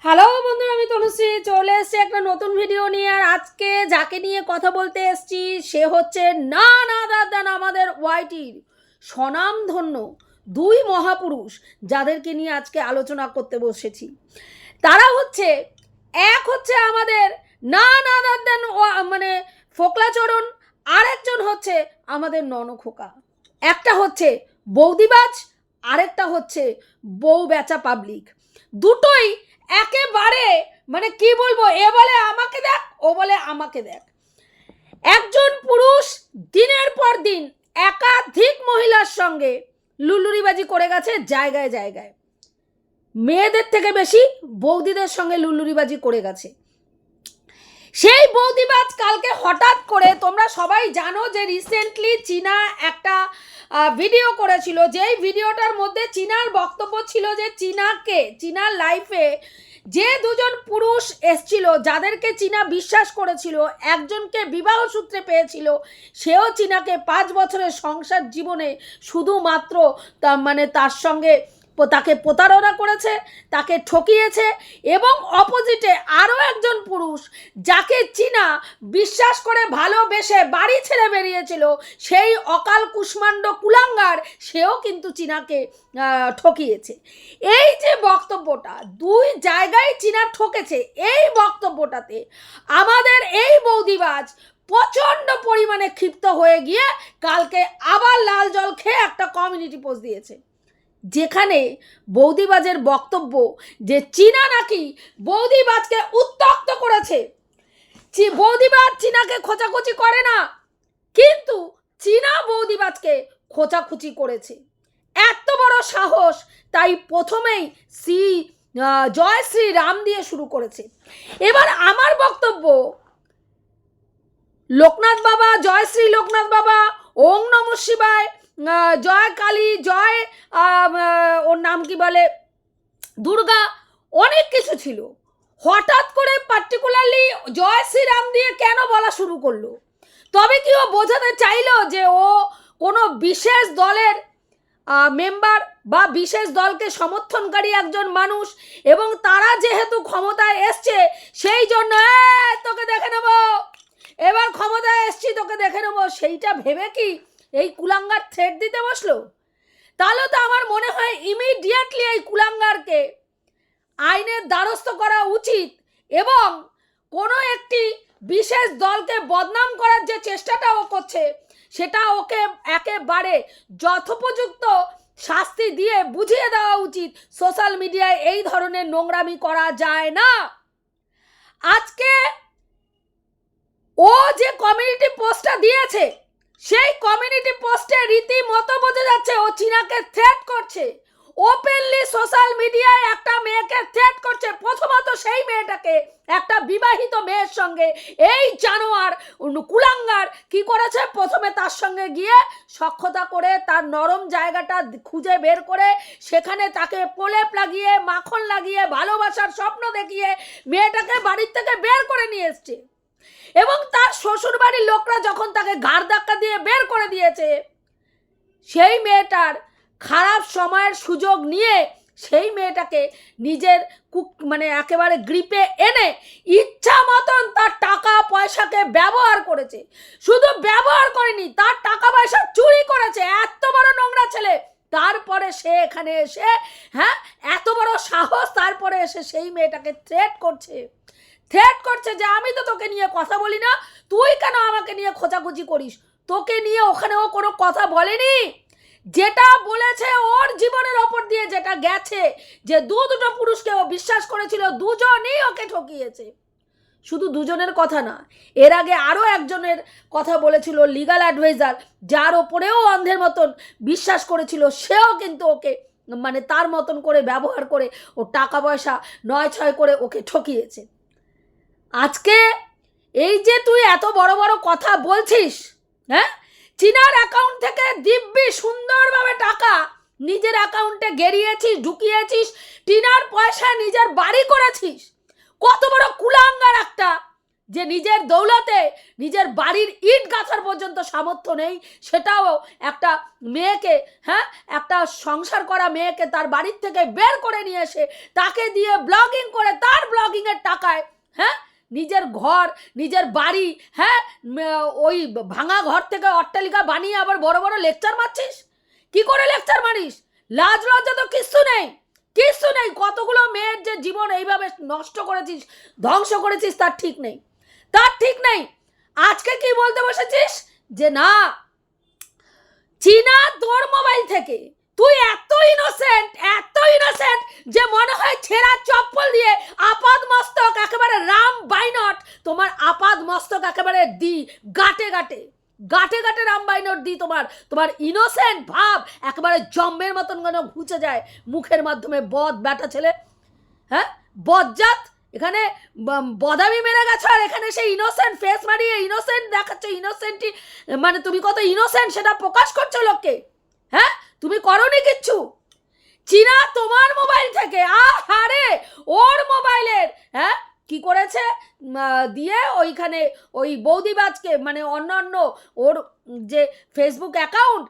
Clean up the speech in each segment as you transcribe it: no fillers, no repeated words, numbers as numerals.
Hello বন্ধুরা, আমি তনুশ্রী চলে এসেছি একটা নতুন ভিডিও নিয়ে। আর আজকে যাকে নিয়ে কথা বলতে এসেছি সে হচ্ছে না দাদান আমাদের ওয়াইটির স্বনামধন্য দুই মহাপুরুষ, যাদেরকে নিয়ে আজকে আলোচনা করতে বসেছি। তারা হচ্ছে, এক হচ্ছে আমাদের না দাদান মানে ফোকলাচরণ, আর একজন হচ্ছে আমাদের ননখোকা। একটা হচ্ছে বৌদিবাজ, আরেকটা হচ্ছে বউ বেচা পাবলিক। দুটোই একেবারে মানে কি বলবো, এ বলে আমাকে দেখ, ও বলে আমাকে দেখ। একজন পুরুষ দিনের পর দিন একাধিক মহিলার সঙ্গে লুল্লুরিবাজি করে গেছে জায়গায় জায়গায়। মেয়েদের থেকে বেশি বৌদিদের সঙ্গে লুল্লুরিবাজি করে গেছে। সেই বৌদিবাজ কালকে হঠাৎ করে, তোমরা সবাই জানো যে রিসেন্টলি চীনা একটা ভিডিও করেছিল, যেই ভিডিওটার মধ্যে চীনার বক্তব্য ছিল যে চীনার লাইফে যে দুজন পুরুষ এসছিল, যাদেরকে চীনা বিশ্বাস করেছিল, একজনকে বিবাহ সূত্রে পেয়েছিল, সেও চীনাকে 5 বছরের সংসার জীবনে শুধুমাত্র তার সঙ্গে তাকে প্রতারণা করেছে, তাকে ঠকিয়েছে। এবং অপোজিটে আরও একজন পুরুষ, যাকে চীনা বিশ্বাস করে ভালোবেসে বাড়ি ছেড়ে বেরিয়েছিল, সেই অকাল কুষ্মাণ্ড কুলাঙ্গার, সেও কিন্তু চীনাকে ঠকিয়েছে। এই যে বক্তব্যটা, দুই জায়গায় চীনা ঠকেছে, এই বক্তব্যটাতে আমাদের এই বৌদিবাজ প্রচণ্ড পরিমাণে ক্ষিপ্ত হয়ে গিয়ে কালকে আবার লাল জল খেয়ে একটা কমিউনিটি পোস্ট দিয়েছে, যেখানে বৌদিবাজের বক্তব্য যে চীনা নাকি বৌদিবাজকে উত্ত্যক্ত করেছে। বৌদিবাজ চীনাকে খোঁচাখুচি করে না, কিন্তু চীনা বৌদিবাজকে খোঁচাখুচি করেছে। এত বড় সাহস, তাই প্রথমেই জয় শ্রী রাম দিয়ে শুরু করেছে। এবার আমার বক্তব্য, লোকনাথ বাবা, জয় শ্রী লোকনাথ বাবা, ওং নমঃ শিবায়, জয় কালী, জয় ওর নাম কি বলে, দুর্গা, অনেক কিছু ছিল। হঠাৎ করে পার্টিকুলারলি জয় শ্রীরাম দিয়ে কেন বলা শুরু করলো? তবে কি ও বোঝাতে চাইলো যে ও কোনো বিশেষ দলের মেম্বার বা বিশেষ দলকে সমর্থনকারী একজন মানুষ, এবং তারা যেহেতু ক্ষমতায় এসছে সেই জন্য তোকে দেখে নেব, এবার ক্ষমতায় এসছি তোকে দেখে নেব, সেইটা ভেবে কি এই কুলাঙ্গার থ্রেট দিতে বসলো? তাহলে তো আমার মনে হয় ইমিডিয়েটলি এই কুলাঙ্গারকে আইনের দ্বারস্থ করা উচিত, এবং কোনো একটি বিশেষ দলকে বদনাম করার যে চেষ্টাটা ও করছে, সেটা ওকে একেবারে যথোপযুক্ত শাস্তি দিয়ে বুঝিয়ে দেওয়া উচিত। সোশ্যাল মিডিয়ায় এই ধরনের নোংরামি করা যায় না। আজকে ও যে কমিউনিটি পোস্টটা দিয়েছে, সেই কমিউনিটি পোস্টে রীতিমতো বোঝা যাচ্ছে ও চীনাকে থ্রেট করছে। ওপেনলি সোশ্যাল মিডিয়ায় একটা মেয়েকে থ্রেট করছে। প্রথমত সেই মেয়েটাকে, একটা বিবাহিত মেয়ের সঙ্গে এই জানোয়ার কুলাঙ্গার কি করেছে, প্রথমে তার সঙ্গে গিয়ে সখ্যতা করে, তার নরম জায়গাটা খুঁজে বের করে সেখানে তাকে প্রলেপ লাগিয়ে, মাখন লাগিয়ে, ভালোবাসার স্বপ্ন দেখিয়ে মেয়েটাকে বাড়ির থেকে বের করে নিয়ে এসছে। এবং তার শ্বশুর বাড়ির লোকরা যখন তাকে ঘাড় ধাক্কা দিয়ে বের করে দিয়েছে, সেই মেয়েটার খারাপ সময়ের সুযোগ নিয়ে সেই মেয়েটাকে নিজের একেবারে গ্রিপে এনে ইচ্ছা মতন তার টাকা পয়সাকে ব্যবহার করেছে। শুধু ব্যবহার করেনি, তার টাকা পয়সা চুরি করেছে। এত বড় নোংরা ছেলে, তারপরে সে এখানে এসে এত বড় সাহস, তারপরে এসে সেই মেয়েটাকে থ্রেট করছে যে আমি তো তোকে নিয়ে কথা বলি না, তুই কেন আমাকে নিয়ে খোঁচাখুচি করিস? তোকে নিয়ে ওখানেও কোনো কথা বলেনি। যেটা বলেছে ওর জীবনের ওপর দিয়ে যেটা গেছে, যে দুটো পুরুষকে ও বিশ্বাস করেছিল, দুজনই ওকে ঠকিয়েছে। শুধু দুজনের কথা না, এর আগে আরও একজনের কথা বলেছিল, লিগাল অ্যাডভাইজার, যার ওপরেও অন্ধের মতন বিশ্বাস করেছিল, সেও কিন্তু ওকে তার মতন করে ব্যবহার করে ও টাকা পয়সা নয় ছয় করে ওকে ঠকিয়েছে। আজকে এই যে তুই এত বড় বড় কথা বলছিস, চীনার অ্যাকাউন্ট থেকে দিব্যি সুন্দরভাবে টাকা নিজের অ্যাকাউন্টে গেরিয়েছিস, ঢুকিয়েছিস, টিনার পয়সা নিজের বাড়ি করেছিস। কত বড় কুলাঙ্গার একটা, যে নিজের দৌলতে নিজের বাড়ির ইট গাঁথার পর্যন্ত সামর্থ্য নেই, সেটাও একটা মেয়েকে, একটা সংসার করা মেয়েকে তার বাড়ির থেকে বের করে নিয়ে এসে তাকে দিয়ে ব্লগিং করে তার এর টাকায়, হ্যাঁ, নিজের ঘর, নিজের বাড়ি, হ্যাঁ, ওই ভাঙা ঘর থেকে অট্টালিকা বানিয়ে আবার বড় বড় লেকচার মারছিস। কি করে লেকচার মারিস? লাজ লজ্জা তো কিচ্ছু নেই, কিচ্ছু নেই। কতগুলো মেয়ের যে জীবন এইভাবে নষ্ট করেছিস, ধ্বংস করেছিস, তার ঠিক নেই, তার ঠিক নেই। আজকে কি বলতে বসেছিস যে না, চীনা তোর মোবাইল থেকে তুই এত ইনোসেন্ট যে মনে হয় ছেঁড়া চপ্পল দিয়ে আপাদ মস্তক একেবারে রাম বাইনট, তোমার আপাদ মস্তক একেবারে দি গাটে গাটে রাম বাইনট দি, তোমার ইনোসেন্ট ভাব একেবারে জম্মের মতন যেন ঘুচে যায় মুখের মাধ্যমে। বদ বেটা ছেলে, হ্যাঁ, বজ্জাত, এখানে বদামি মেরে গেছো, আর এখানে সেই ইনোসেন্ট ফেস মারিয়ে ইনোসেন্ট দেখাচ্ছ। ইনোসেন্টই মানে তুমি কত ইনোসেন্ট সেটা প্রকাশ করছো লোককে, হ্যাঁ, তুমি করোনি কিচ্ছু। চীনা তোমার মোবাইল থেকে, আহারে ওর মোবাইলের, হ্যাঁ, কি করেছে দিয়ে ওইখানে ওই বৌদিবাজকে, মানে অন্যান্য ওর যে ফেসবুক অ্যাকাউন্ট,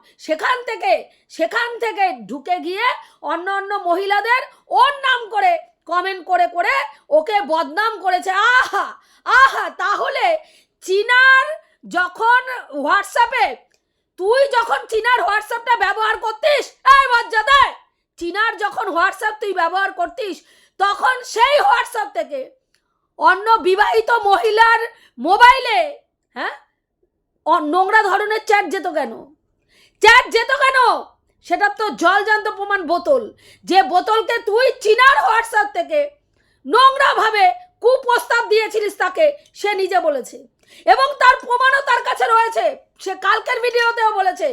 সেখান থেকে ঢুকে গিয়ে অন্য মহিলাদের ওর নাম করে কমেন্ট করে ওকে বদনাম করেছে। আহা, তাহলে চীনার যখন হোয়াটসঅ্যাপে, তুই যখন চীনার হোয়াটসঅ্যাপটা ব্যবহার করতিস, এই মজ্জাদা, চীনার যখন হোয়াটসঅ্যাপ তুই ব্যবহার করতিস, তখন সেই হোয়াটসঅ্যাপ থেকে অন্য বিবাহিত মহিলার মোবাইলে, হ্যাঁ, নোংরা ধরনের চ্যাট যেত কেন? সেটা তো জলজান্ত প্রমাণ। বোতল, যে বোতলকে তুই চীনার হোয়াটসঅ্যাপ থেকে নোংরাভাবে কুপ্রস্তাব দিয়েছিলিস তাকে, সে নিজে বলেছে এবং তার প্রমাণও তার কাছে রয়েছে। সে কালকের ভিডিওতেও বলেছে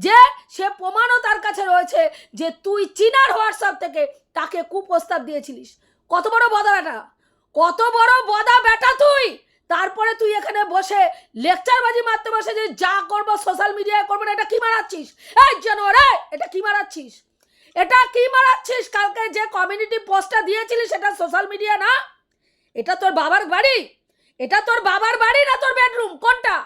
যে সে প্রমাণও তার কাছে রয়েছে যে তুই চীনার হোয়াটসঅ্যাপ থেকে তাকে কুপ্রস্তাব দিয়েছিলিস। কত বড় বদা বেটা তুই! তারপরে তুই এখানে বসে লেকচারবাজি মারতে বসে যে যা করবো সোশ্যাল মিডিয়ায় করবো না। এটা কি মারাচ্ছিস? এই জানোয়ার, এটা কি মারাচ্ছিস? কালকে যে কমিউনিটি পোস্টটা দিয়েছিলিস সেটা সোশ্যাল মিডিয়া না? এটা তোর বাবার বাড়ি? এটা তোর বাবার বাড়ি না তোর বেডরুম? কোনটা?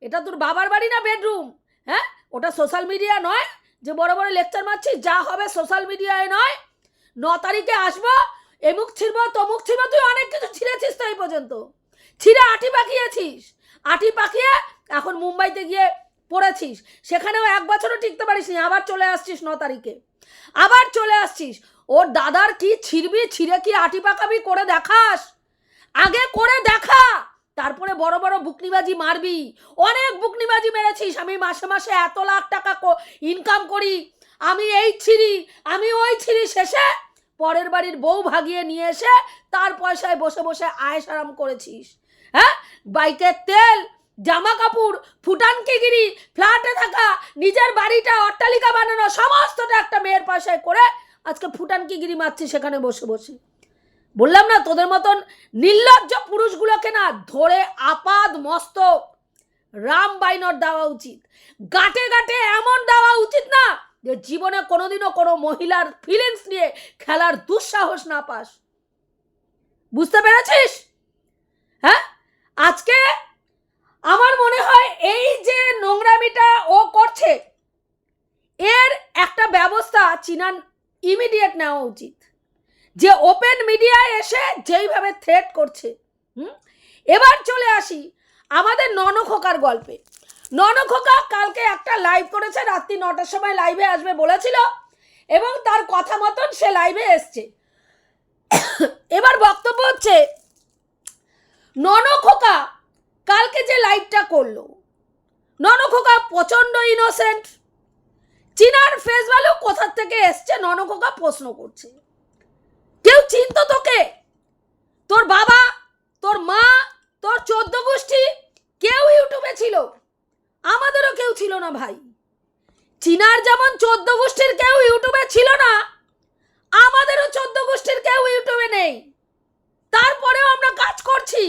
এটা তোর বাবার বাড়ি না বেডরুম? হ্যাঁ, ওটা সোশ্যাল মিডিয়া নয় যে বড় বড় লেকচার মারছিস। যা হবে সোশ্যাল মিডিয়ায় নয়। 9 তারিখে আসবো, এমুক ছিড়বো তমুক ছিড়বো, তুই অনেক কিছু ছিঁড়েছিস তো এই পর্যন্ত। ছিঁড়ে আটি পাকিয়ে এখন মুম্বাইতে গিয়ে পড়েছিস, সেখানেও 1 বছরও টিকতে পারিস নি। আবার চলে আসছিস 9 তারিখে, ওর দাদার কি ছিঁড়বি, ছিঁড়ে কি আটি পাকাবি করে দেখাস, আগে করে দেখা, তারপরে বড় বড় বুকনিবাজি মারবি। অনেক বুকনিবাজি মেরেছিস। আমি মাসে এত লাখ টাকা ইনকাম করি, আমি এই ছিঁড়ি, আমি ওই ছিঁড়ি, শেষে পরের বাড়ির বউ ভাগিয়ে নিয়ে এসে তার পয়সায় বসে আয়েশ আরাম করেছিস। হ্যাঁ, বাইকের তেল, জামা কাপড়, ফুটানকিগিরি, ফ্ল্যাটে থাকা, নিজের বাড়িটা অট্টালিকা বানানো, সমস্তটা একটা মেয়ের পয়সায় করে আজকে ফুটানকিগিরি মারছিস সেখানে বসে। বললাম না, তোদের মতন নির্লজ্জ পুরুষগুলোকে না ধরে আপাদ মস্তক রাম বাইনট দেওয়া উচিত। গাটে এমন দেওয়া উচিত না যে জীবনে কোনোদিনও কোনো মহিলার ফিলিংস নিয়ে খেলার দুঃসাহস না পাস। বুঝতে পেরেছিস? হ্যাঁ, আজকে আমার মনে হয় এই যে নোংরামিটা ও করছে, এর একটা ব্যবস্থা চীনা ইমিডিয়েট নেওয়া উচিত। যে ওপেন মিডিয়ায় এসে যেইভাবে থ্রেট করছে। এবার চলে আসি আমাদের ননখোকার গল্পে। ননখোকা কালকে একটা লাইভ করেছে, রাত্রি 9টার সময় লাইভে আসবে বলেছিল এবং তার কথা মতন সে লাইভে এসছে। এবার বক্তব্য হচ্ছে, ননখোকা কালকে যে লাইভটা করলো, ননখোকা প্রচন্ড ইনোসেন্ট। চীনার ফেস ভ্যালু কোথা থেকে এসছে ননখোকা প্রশ্ন করছে। কেউ চিনতো তোকে? তোর বাবা, তোর মা, তোর 14 গোষ্ঠী কেউ ইউটিউবে ছিল? আমাদেরও কেউ ছিল না ভাই। চীনার যেমন 14 গোষ্ঠীর কেউ ইউটিউবে ছিল না, আমাদেরও 14 গোষ্ঠীর কেউ ইউটিউবে নেই। তারপরেও আমরা কাজ করছি,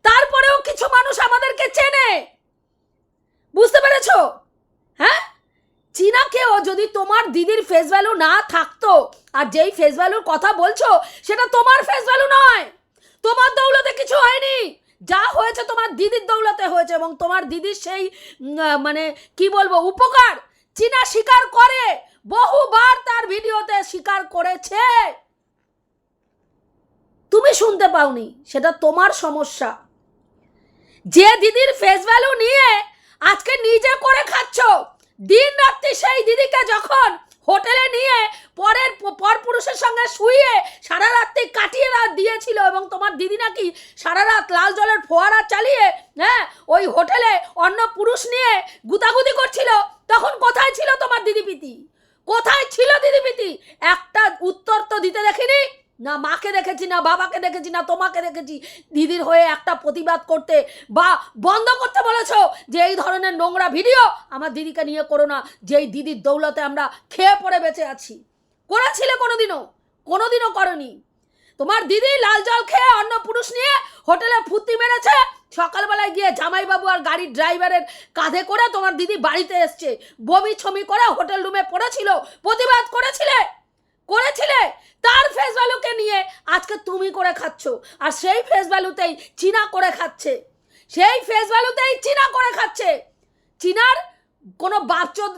তারপরেও কিছু মানুষ আমাদেরকে চেনে। বুঝতে পেরেছো? হ্যাঁ, চীনাকেও যদি তোমার দিদির ফেস ভ্যালু না থাকতো, আর যেই ফেস ভ্যালুর কথা বলছো সেটা তোমার ফেস ভ্যালু নয়, তোমার দৌলতে কিছু হয়নি, যা হয়েছে তোমার দিদির দৌলতে হয়েছে। এবং তোমার দিদির সেই মানে কি বলবো উপকার চীনা স্বীকার করে, বহুবার তার ভিডিওতে স্বীকার করেছে। শুনতে পাওনি, সেটা তোমার সমস্যা। যে দিদির ফেস ভ্যালু নিয়ে আজকে নিজে করে খাচ্ছ, দিন রাত্রি সেই দিদিকে যখন হোটেলে নিয়ে পর পুরুষের সঙ্গে শুয়ে সারা রাত্রি কাটিয়ে দিয়েছিল, এবং তোমার দিদি নাকি সারা রাত লাল জলের ফোয়ারা চালিয়ে ওই হোটেলে অন্য পুরুষ নিয়ে গুতাগুতি করছিল, তখন কোথায় ছিল তোমার দিদি পিতি? কোথায় ছিল দিদি পিতি? একটা উত্তর তো দিতে দেখিনি, না মাকে দেখেছি, না বাবাকে দেখেছি, না তোমাকে দেখেছি দিদির হয়ে একটা প্রতিবাদ করতে বা বন্ধ করতে বলেছো যে এই ধরনের নোংরা ভিডিও আমার দিদিকে নিয়ে করো না, যেই দিদির দৌলতে আমরা খেয়ে পড়ে বেঁচে আছি। করেছিলে কোনোদিনও করনি। তোমার দিদি লাল জল খেয়ে অন্য পুরুষ নিয়ে হোটেলে ফুর্তি মেরেছে, সকালবেলায় গিয়ে জামাইবাবু আর গাড়ির ড্রাইভারের কাঁধে করে তোমার দিদি বাড়িতে এসছে, বমি ছমি করে হোটেল রুমে পড়েছিল, প্রতিবাদ করেছিলে। তার ফেস ভ্যালুকে নিয়ে আজকে তুমি করে খাচ্ছ, আর সেই ফেস ভ্যালুতেই চীনা করে খাচ্ছে, চীনার কোনো বাপচোদ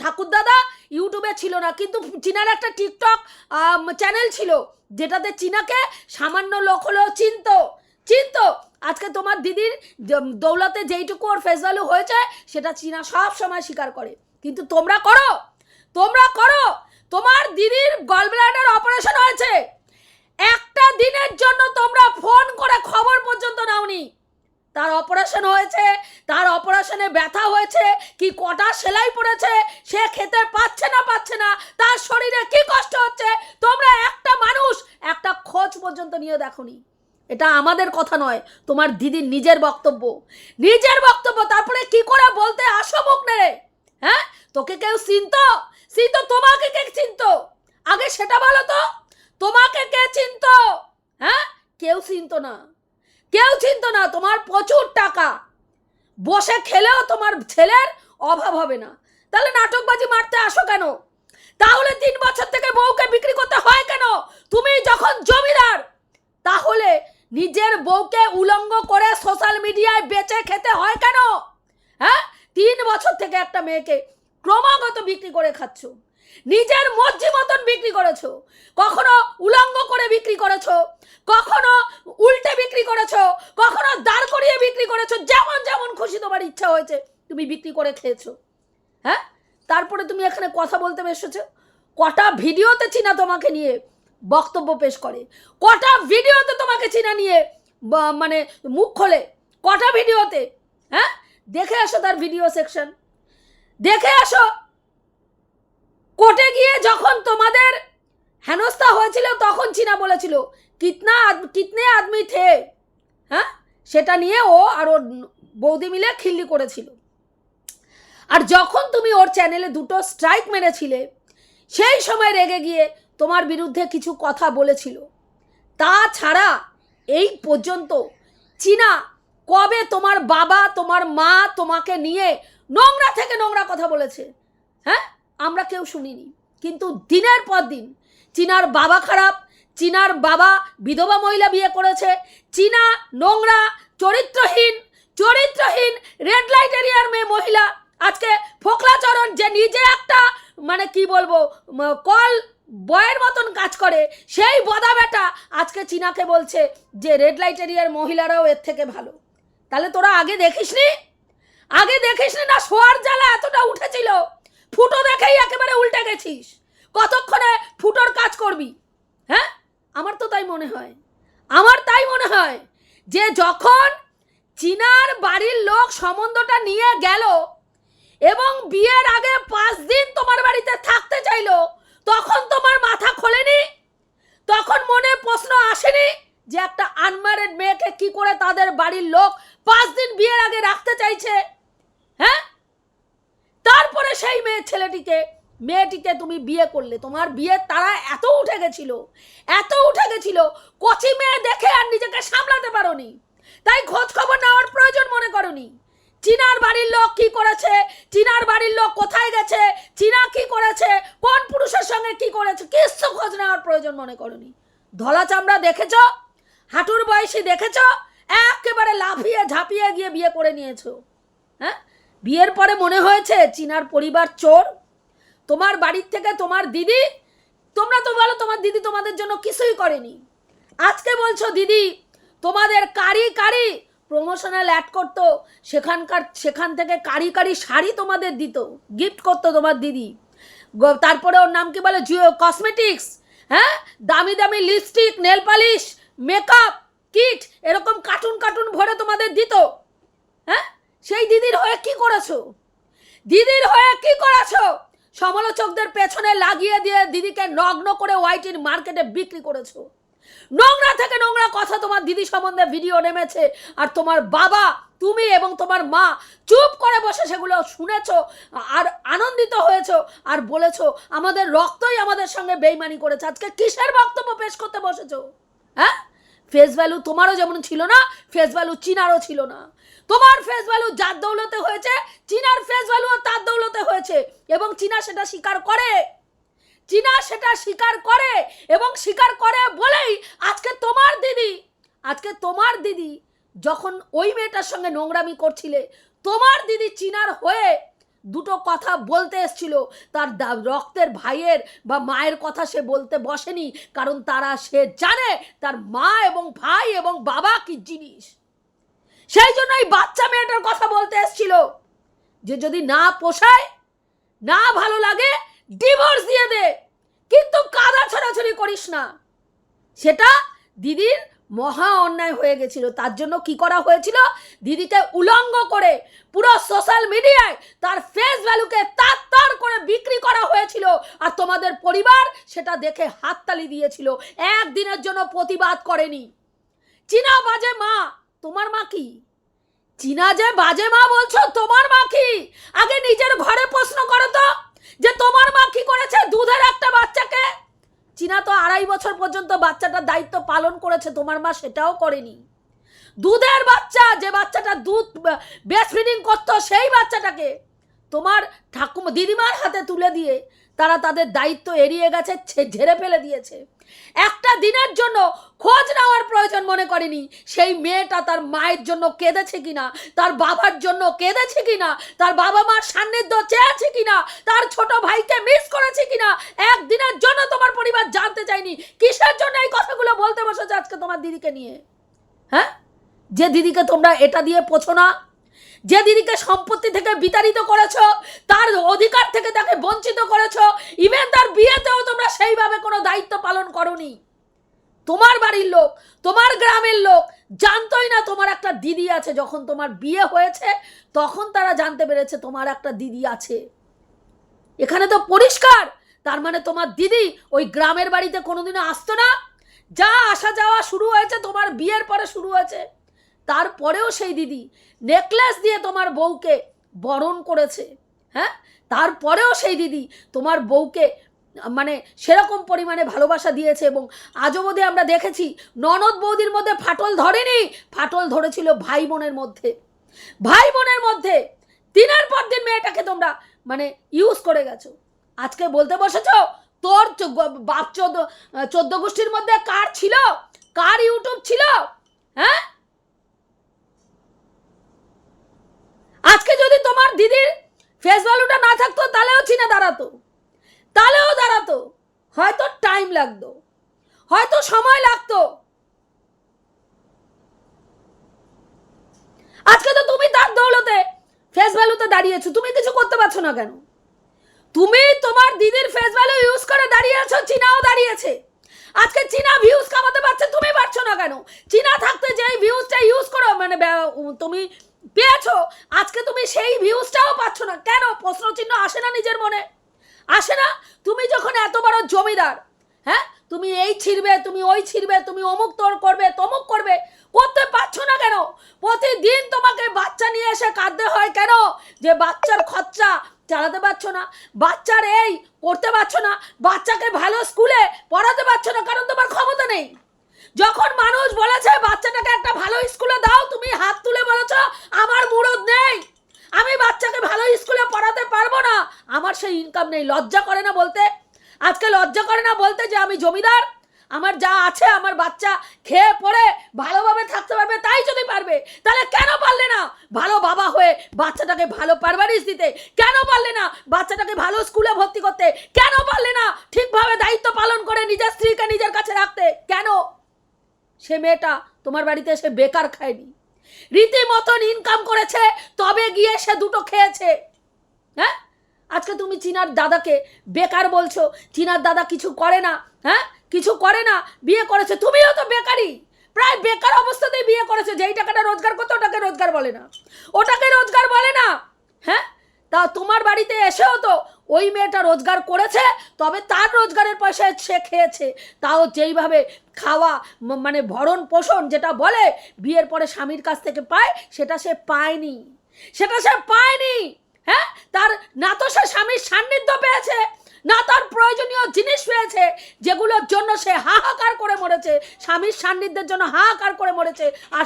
ঠাকুর দাদা ইউটিউবে ছিল না, কিন্তু চীনার একটা টিকটক চ্যানেল ছিল যেটাতে চীনাকে সামান্য লোক হলেও চিনত। আজকে তোমার দিদির দৌলতে যেইটুকু ওর ফেস ভ্যালু হয়েছে সেটা চীনা সব সময় স্বীকার করে, কিন্তু তোমরা করো। তোমার দিদির গলব্লাডার অপারেশন হয়েছে, একটা দিনের জন্য তোমরা ফোন করে খবর পর্যন্ত নাওনি। তার অপারেশন হয়েছে, তার অপারেশনে ব্যথা হয়েছে, কি কটা সেলাই পড়েছে, সে খেতে পাচ্ছে না, তার শরীরে কি কষ্ট হচ্ছে, তোমরা একটা মানুষ একটা খোঁজ পর্যন্ত নিয়ে দেখোনি। এটা আমাদের কথা নয়, তোমার দিদির নিজের বক্তব্য। তারপরে কি করে বলতে আসো মুখ নেড়ে? তোকে কেউ চিনতো? তোমাকে কে চিনতো আগে সেটা বলো তো। তোমাকে কে চিনতো? কেউ চিনতো না। তোমার প্রচুর টাকা, বসে খেলেও তোমার ছেলের অভাব হবে না, তাহলে নাটকবাজি মারতে আসো কেন? তাহলে 3 বছর থেকে বউকে বিক্রি করতে হয় কেন? তুমি যখন জমিদার, তাহলে নিজের বউকে উলঙ্গ করে সোশ্যাল মিডিয়ায় বেচে খেতে হয় কেন? 3 বছর থেকে একটা মেয়েকে ক্রমাগত বিক্রি করে খাচ্ছ, নিজের মর্জি মতন বিক্রি করেছো, কখনো উলঙ্গ করে বিক্রি করেছো, কখনো উল্টে বিক্রি করেছো, কখনো দাঁড় করিয়ে বিক্রি করেছো, যেমন খুশি তোমার ইচ্ছা হয়েছে তুমি বিক্রি করে খেয়েছো। তারপরে তুমি এখানে কথা বলতে এসেছো। কটা ভিডিওতে চীনা তোমাকে নিয়ে বক্তব্য পেশ করে, কটা ভিডিওতে তোমাকে চীনা নিয়ে মানে মুখ খোলে, কটা ভিডিওতে। দেখে আসো তার ভিডিও সেকশন, দেখে আসো। কোর্টে গিয়ে যখন তোমাদের হেনস্থা হয়েছিল তখন চীনা বলেছিল কিতনে আদমি থে, সেটা নিয়ে ও আর ওর বৌদি মিলে খিল্লি করেছিল। আর যখন তুমি ওর চ্যানেলে 2টো স্ট্রাইক মেরেছিলে, সেই সময় রেগে গিয়ে তোমার বিরুদ্ধে কিছু কথা বলেছিল। তাছাড়া এই পর্যন্ত চীনা কবে তোমার বাবা তোমার মা তোমাকে নিয়ে নোংরা থেকে নোংরা কথা বলেছে? আমরা কেউ শুনিনি। কিন্তু দিনের পর দিন চীনার বাবা খারাপ, চীনার বাবা বিধবা মহিলা বিয়ে করেছে, চীনা নোংরা চরিত্রহীন রেড লাইট এরিয়ার মেয়ে মহিলা, আজকে ফোকলাচরণ যে নিজে একটা মানে কি বলবো কল বয়ের মতন কাজ করে, সেই বদা বেটা আজকে চীনাকে বলছে যে রেড লাইট এরিয়ার মহিলারাও এর থেকে ভালো। তাহলে তোরা আগে দেখিসনি না? শোয়ার জ্বালা এতটা উঠেছিল, ফুটো দেখেই একেবারে উল্টে গেছিস। কতক্ষণে ফুটোর কাজ করবি? আমার তাই মনে হয় যে যখন চীনার বাড়ির লোক সম্বন্ধটা নিয়ে গেল এবং বিয়ের আগে 5 দিন তোমার বাড়িতে থাকতে চাইলো, তখন তোমার মাথা খোলেনি? তখন মনে প্রশ্ন আসেনি যে একটা আনম্যারিড মেয়েকে কি করে তাদের বাড়ির লোক 5 দিন বিয়ের আগে রাখতে চাইছে? তারপরে সেই মেয়েটিকে তুমি বিয়ে করলে, তোমার বিয়ের তারা এত উঠে গেছিল, কচি মেয়ে দেখে আর নিজেকে সামলাতে পারোনি, তাই খোঁজ খবর নেওয়ার প্রয়োজন মনে করোনি। চীনার বাড়ির লোক কি করেছে, চীনার বাড়ির লোক কোথায় গেছে, চীনা কি করেছে, কোন পুরুষের সঙ্গে কি করেছে, কিচ্ছু খোঁজ নেওয়ার প্রয়োজন মনে করোনি। ধলা চামড়া দেখেছ, হাঁটুর বয়সী দেখেছ, একেবারে লাফিয়ে ঝাঁপিয়ে গিয়ে বিয়ে করে নিয়েছো। বিয়ের পরে মনে হয়েছে চীনার পরিবার চোর? তোমার বাড়ির থেকে তোমার দিদি, তোমরা তো বলো তোমার দিদি তোমাদের জন্য কিছুই করেনি, আজকে বলছো দিদি তোমাদের কারি প্রমোশনাল অ্যাড করতো, সেখান থেকে কারি শাড়ি তোমাদের দিত, গিফট করতো তোমার দিদি। তারপরে ওর নাম কি বলে, জিও কসমেটিক্স, হ্যাঁ, দামি দামি lipstick, nail polish, makeup kit এরকম কার্টুন ভরে তোমাদের দিত। হ্যাঁ, সেই দিদির হয়ে কি করেছো? দিদির হয়ে কি করেছো? সমালোচকদের পেছনে লাগিয়ে দিয়ে দিদিকে নগ্ন করে ওয়াইটির মার্কেটে বিক্রি করেছো। নোংরা থেকে নোংরা কথা তোমার দিদি সম্বন্ধে ভিডিও নেমেছে, আর তোমার বাবা, তুমি এবং তোমার মা চুপ করে বসে সেগুলো শুনেছো আর আনন্দিত হয়েছো আর বলেছো আমাদের রক্তই আমাদের সঙ্গে বেইমানি করেছে। আজকে কিসের বক্তব্য পেশ করতে বসেছো? হ্যাঁ, ফেস ভ্যালু তোমারও যেমন ছিল না, ফেস ভ্যালু চীনারও ছিল না। তোমার ফেস ভ্যালু যার দৌলতে হয়েছে, চীনার ফেস ভ্যালুও তার দৌলতে হয়েছে, এবং চীনা সেটা স্বীকার করে। চীনা সেটা স্বীকার করে, এবং স্বীকার করে বলেই আজকে তোমার দিদি যখন ওই মেয়েটার সঙ্গে নোংরামি করছিলে, তোমার দিদি চীনার হয়ে দুটো কথা বলতে এসেছিল। তার রক্তের ভাইয়ের বা মায়ের কথা সে বলতে বসেনি, কারণ সে জানে তার মা এবং ভাই এবং বাবা কি জিনিস। সেই জন্য এই বাচ্চা মেয়েটার কথা বলতে এসেছিল যে যদি না পোষায়, না ভালো লাগে, ডিভোর্স দিয়ে দে, কিন্তু কাদা ছড়াছড়ি করিস না। সেটা দিদির মহা অন্যায় হয়ে গেছিল। তার জন্য কি করা হয়েছিল? দিদিকে উলঙ্গ করে পুরো সোশ্যাল মিডিয়ায় তার ফেস ভ্যালুকে তার করে বিক্রি করা হয়েছিল, আর তোমাদের পরিবার সেটা দেখে হাততালি দিয়েছিল, একদিনের জন্য প্রতিবাদ করেনি। চীনা বাজে মা, তোমার মা কি? চীনা যে বাজে মা বলছো, তোমার মা কি? আগে নিজের ঘরে প্রশ্ন করো তো যে তোমার মা কি করেছে দুধের একটা বাচ্চাকে। চীনা তো 2.5 বছর পর্যন্ত বাচ্চাটার দায়িত্ব পালন করেছে, তোমার মা সেটাও করেনি। দুধের বাচ্চা, যে বাচ্চাটা দুধ ব্রেস্ট ফিডিং করতো, সেই বাচ্চাটাকে তোমার দিদিমার হাতে তুলে দিয়ে তারা তাদের দায়িত্ব এড়িয়ে গেছে, ঝেড়ে ফেলে দিয়েছে। একটা দিনের জন্য খোঁজ নেওয়ার প্রয়োজন মনে করেনি সেই মেয়েটা তার মায়ের জন্য কেঁদেছে কিনা, তার বাবার জন্য কেঁদেছে কিনা, তার বাবা মার সান্নিধ্য চেয়েছে কিনা, তার ছোট ভাইকে মিস করেছে কিনা, একদিনের জন্য তোমার পরিবার জানতে চাইনি। কিসের জন্য এই কথাগুলো বলতে বসেছে আজকে তোমার দিদিকে নিয়ে? হ্যাঁ, যে দিদিকে তোমরা এটা দিয়ে পোছো না, যে দিদিকে সম্পত্তি থেকে বিতাড়িত করেছো, তার অধিকার থেকে তাকে বঞ্চিত করেছো, ইভেন তার বিয়েতেও তোমরা সেইভাবে কোনো দায়িত্ব পালন করোনি। তোমার বাড়ির লোক, তোমার গ্রামের লোক জানতোই না তোমার একটা দিদি আছে। যখন তোমার বিয়ে হয়েছে তখন তারা জানতে পেরেছে তোমার একটা দিদি আছে। এখানে তো পরিষ্কার, তার মানে তোমার দিদি ওই গ্রামের বাড়িতে কোনোদিনও আসতো না। যা আসা যাওয়া শুরু হয়েছে তোমার বিয়ের পরে শুরু হয়েছে। তারপরেও সেই দিদি নেকলেস দিয়ে তোমার বউকে বরণ করেছে। হ্যাঁ, তারপরেও সেই দিদি তোমার বউকে মানে সেরকম পরিমাণে ভালোবাসা দিয়েছে, এবং আজও বোধহয় আমরা দেখেছি ননদ বৌদির মধ্যে ফাটল ধরেনি, ফাটল ধরেছিল ভাই বোনের মধ্যে। ভাই বোনের মধ্যে দিনের পর দিন মেয়েটাকে তোমরা মানে ইউজ করে গেছো। আজকে বলতে বসেছো তোর বাপ 14 গোষ্ঠীর মধ্যে কার ছিল, কার ইউটিউব ছিল? হ্যাঁ, আজকে যদি তোমার দিদির ফেস ভ্যালুটা না থাকতো তাহলেও চিনে দাঁড়াতো, হয়তো টাইম লাগতো, হয়তো সময় লাগতো। আজকে তো তুমি তার দৌলতে ফেস ভ্যালুতে দাঁড়িয়েছো, তুমি কিছু করতে পারছো না কেন? তুমি তোমার দিদির ফেস ভ্যালু ইউজ করে দাঁড়িয়েছো, চীনাও দাঁড়িয়েছে। আজকে চীনা ভিউজ কামাতে পারছে, তুমি পারছো না কেন? চীনা থাকতে যেই ভিউজটা ইউজ করো মানে তুমি পেয়েছো, আজকে তুমি সেই ভিউজটাও পাচ্ছ না কেন? প্রশ্ন চিহ্ন আসে না নিজের মনে? আসে না? তুমি যখন এত বড় জমিদার, হ্যাঁ, তুমি এই ছিড়বে, তুমি ওই ছিড়বে, তুমি অমুক তোর করবে, তমুক করবে, করতে পারছো না কেন? প্রতিদিন তোমাকে বাচ্চা নিয়ে এসে কাঁদতে হয় কেন? যে বাচ্চার খরচা চালাতে পারছো না, বাচ্চার এই করতে পারছো না, বাচ্চাকে ভালো স্কুলে পড়াতে পারছো না, কারণ তোমার ক্ষমতা নেই। যখন মানুষ বলেছে বাচ্চাটাকে একটা ভালো স্কুলে দাও, তুমি হাত তুলে বলেছো আমার মুরদ নেই, আমি বাচ্চাকে ভালো স্কুলে পড়াতে পারবো না, আমার সেই ইনকাম নেই। লজ্জা করে না বলতে? আজকে লজ্জা করে না বলতে যে আমি জমিদার, আমার যা আছে আমার বাচ্চা খেয়ে পড়ে ভালোভাবে থাকতে পারবে? তাই যদি পারবে তাহলে কেন পারলে না ভালো বাবা হয়ে বাচ্চাটাকে ভালো পারভারিশ দিতে? কেন পারলে না বাচ্চাটাকে ভালো স্কুলে ভর্তি করতে? কেন পারলে না ঠিকভাবে দায়িত্ব পালন করে নিজের স্ত্রীকে নিজের কাছে রাখতে? কেন? সে মেয়েটা তোমার বাড়িতে এসে বেকার খায়নি, রীতিমতন ইনকাম করেছে, তবে গিয়ে সে দুটো খেয়েছে। হ্যাঁ, আজকে তুমি চিনার দাদাকে বেকার বলছো, চিনার দাদা কিছু করে না, হ্যাঁ কিছু করে না, বিয়ে করেছে, তুমিও তো বেকারই, প্রায় বেকার অবস্থাতেই বিয়ে করেছে। যেই টাকাটা রোজগার করতো ওটাকে রোজগার বলে না, ওটাকে রোজগার বলে না। হ্যাঁ, তা তোমার বাড়িতে এসেও তো ওই মেয়েটা রোজগার করেছে, তবে তার রোজগারের পয়সায় সে খেয়েছে, তাও যেইভাবে খাওয়া মানে ভরণ পোষণ যেটা বলে বিয়ের পরে স্বামীর কাছ থেকে পায়, সেটা সে পায়নি, সেটা সে পায়নি। হ্যাঁ, তার না তো সে স্বামীর সান্নিধ্য পেয়েছে, না তার প্রয়োজনীয় জিনিস পেয়েছে যেগুলোর জন্য সে হাহাকার করে মরেছে, স্বামীর সান্নিধ্যের জন্য হাহাকার করে মরেছে, আর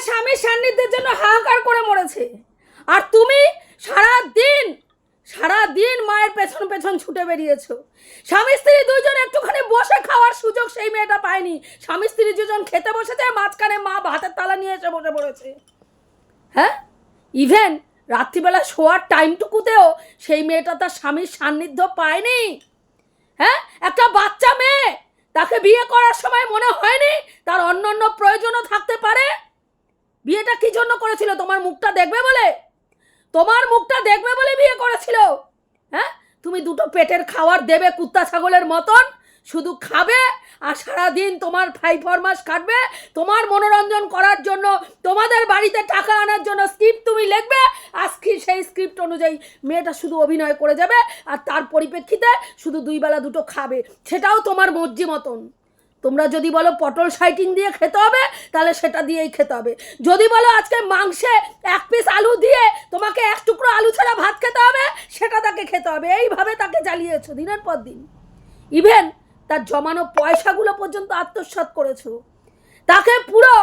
স্বামীর সান্নিধ্যের জন্য হাহাকার করে মরেছে। আর তুমি সারাদিন মায়ের পেছন পেছন ছুটে বেরিয়েছো। স্বামী স্ত্রী দুইজন একটুখানি বসে খাওয়ার সুযোগ সেই মেয়েটা পায়নি। স্বামী স্ত্রী দুজন খেতে বসেছে, মাঝখানে মা ভাতের তালা নিয়ে এসে বসে পড়েছে। হ্যাঁ, ইভেন রাত্রিবেলা শোয়ার টাইমটুকুতেও সেই মেয়েটা তার স্বামীর সান্নিধ্য পায়নি। হ্যাঁ, একটা বাচ্চা মেয়ে, তাকে বিয়ে করার সময় মনে হয়নি তার অন্য প্রয়োজনও থাকতে পারে? বিয়েটা কি জন্য করেছিল? তোমার মুখটা দেখবে বলে, তোমার মুখটা দেখবে বলে বিয়ে করেছিল। হ্যাঁ, তুমি দুটো পেটের খাবার দেবে কুত্তা ছাগলের মতন, শুধু খাবে আর সারাদিন তোমার ফরমাস কাটবে, তোমার মনোরঞ্জন করার জন্য, তোমাদের বাড়িতে টাকা আনার জন্য স্ক্রিপ্ট তুমি লিখবে, আর সেই স্ক্রিপ্ট অনুযায়ী মেয়েটা শুধু অভিনয় করে যাবে, আর তার পরিপ্রেক্ষিতে শুধু দুই বেলা দুটো খাবে, সেটাও তোমার মর্জি মতন। তোমরা যদি বলো পটল সাইটিং দিয়ে খেতে হবে, তাহলে সেটা দিয়েই খেতে হবে। যদি বলো আজকে মাংসে 1 পিস আলু দিয়ে তোমাকে 1 টুকরো আলু ছাড়া ভাত খেতে হবে, সেটা তাকে খেতে হবে। এইভাবে তাকে জ্বালিয়েছো দিনের পর দিন। ইভেন তার জমানো পয়সাগুলো পর্যন্ত আত্মসাৎ করেছো। তাকে পুরো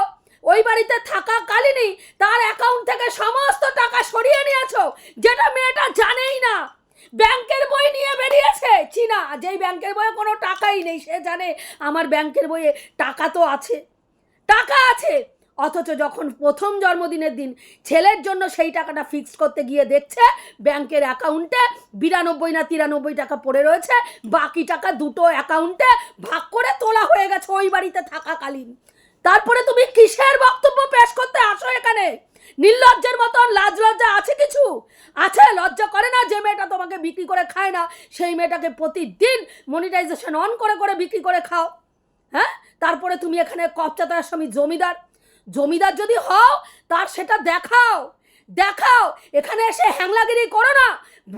ওই বাড়িতে থাকাকালীনই তার অ্যাকাউন্ট থেকে সমস্ত টাকা সরিয়ে নিয়েছো, যেটা মেয়েটা জানেই না। ব্যাংকের বই নিয়ে বেরিয়েছে চীনা, যেই ব্যাংকের বইয়ে কোনো টাকাই নেই। সে জানে আমার ব্যাংকের বইয়ে টাকা তো আছে, টাকা আছে, অথচ যখন প্রথম জন্মদিনের দিন ছেলের জন্য সেই টাকাটা ফিক্সড করতে গিয়ে দেখছে ব্যাংকের অ্যাকাউন্টে 92 না 93 টাকা পড়ে রয়েছে, বাকি টাকা দুটো অ্যাকাউন্টে ভাগ করে তোলা হয়ে গেছে ওই বাড়িতে থাকাকালীন। তারপরে তুমি কিসের বক্তব্য পেশ করতে আসো এখানে? নির্লজ্জের মতন লাজ লজ্জা আছে কিছু? আছে? লজ্জা করে না? যে মেয়েটা তোমাকে বিক্রি করে খায় না, সেই মেয়েটাকে প্রতিদিন মনিটাইজেশন অন করে করে বিক্রি করে খাও। হ্যাঁ, তারপরে তুমি এখানে কপচাতার স্বামী জমিদার যদি হও, তার সেটা দেখাও। এখানে এসে হ্যাংলাগিরি করো না।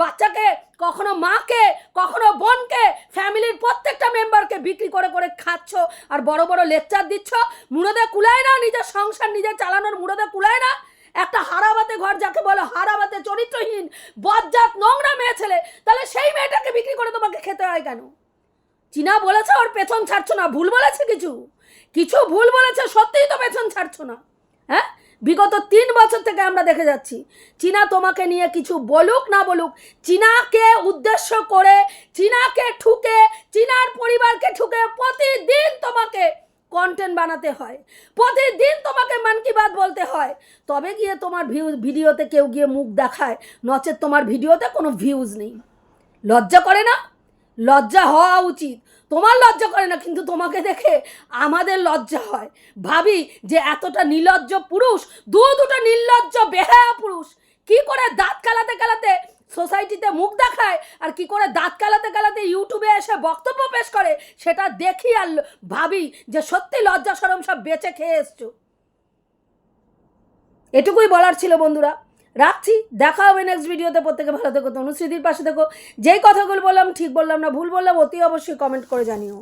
বাচ্চাকে, কখনো মাকে, কখনো বোনকে, ফ্যামিলির প্রত্যেকটা মেম্বারকে বিক্রি করে করে খাচ্ছ, আর বড় বড় লেকচার দিচ্ছ। মুড়োদে কুলায় না, নিজের সংসার নিজে চালানোর মুড়োদে কুলায় না। একটা হারাবাতে ঘর যাকে বলে, হারাবাতে চরিত্রহীন বজ্জাত নোংরা মেয়ে ছেলে, তাহলে সেই মেয়েটাকে বিক্রি করে তোমাকে খেতে হয় কেন? চীনা বলেছে ওর পেছন ছাড়ছো না, ভুল বলেছে কিছু ভুল বলেছে, সত্যিই তো পেছন ছাড়ছো না। হ্যাঁ, বিগত 3 বছর থেকে আমরা দেখে যাচ্ছি চীনা তোমাকে নিয়ে কিছু বলুক না বলুক, চীনাকে উদ্দেশ্য করে, চীনাকে ঠুকে, চীনার পরিবারকে ঠুকে প্রতিদিন তোমাকে কন্টেন্ট বানাতে হয়, প্রতিদিন তোমাকে মন কি বাত বলতে হয়, তবে গিয়ে তোমার ভিডিওতে কেউ গিয়ে মুখ দেখায়, নচেত তোমার ভিডিওতে কোনো ভিউজ নেই। লজ্জা করে না? লজ্জা হওয়া উচিত। তোমার লজ্জা করে না, কিন্তু তোমাকে দেখে আমাদের লজ্জা হয়। ভাবি যে এতটা নির্লজ্জ পুরুষ, দুটো নির্লজ্জ বেহায়া পুরুষ কি করে দাঁত কালাতে সোসাইটিতে মুখ দেখায়, আর কি করে দাঁত কালাতে ইউটিউবে এসে বক্তব্য পেশ করে, সেটা দেখি আর ভাবি যে সত্যি লজ্জা শরম সব বেঁচে খেয়ে এসছো। এটুকুই বলার ছিল বন্ধুরা, রাখছি। দেখা হবে নেক্সট ভিডিওতে। প্রত্যেকে ভালো থেকো, তনুশ্রীদির পাশে থেকো। যেই কথাগুলো বললাম ঠিক বললাম না ভুল বললাম, অতি অবশ্যই কমেন্ট করে জানিও।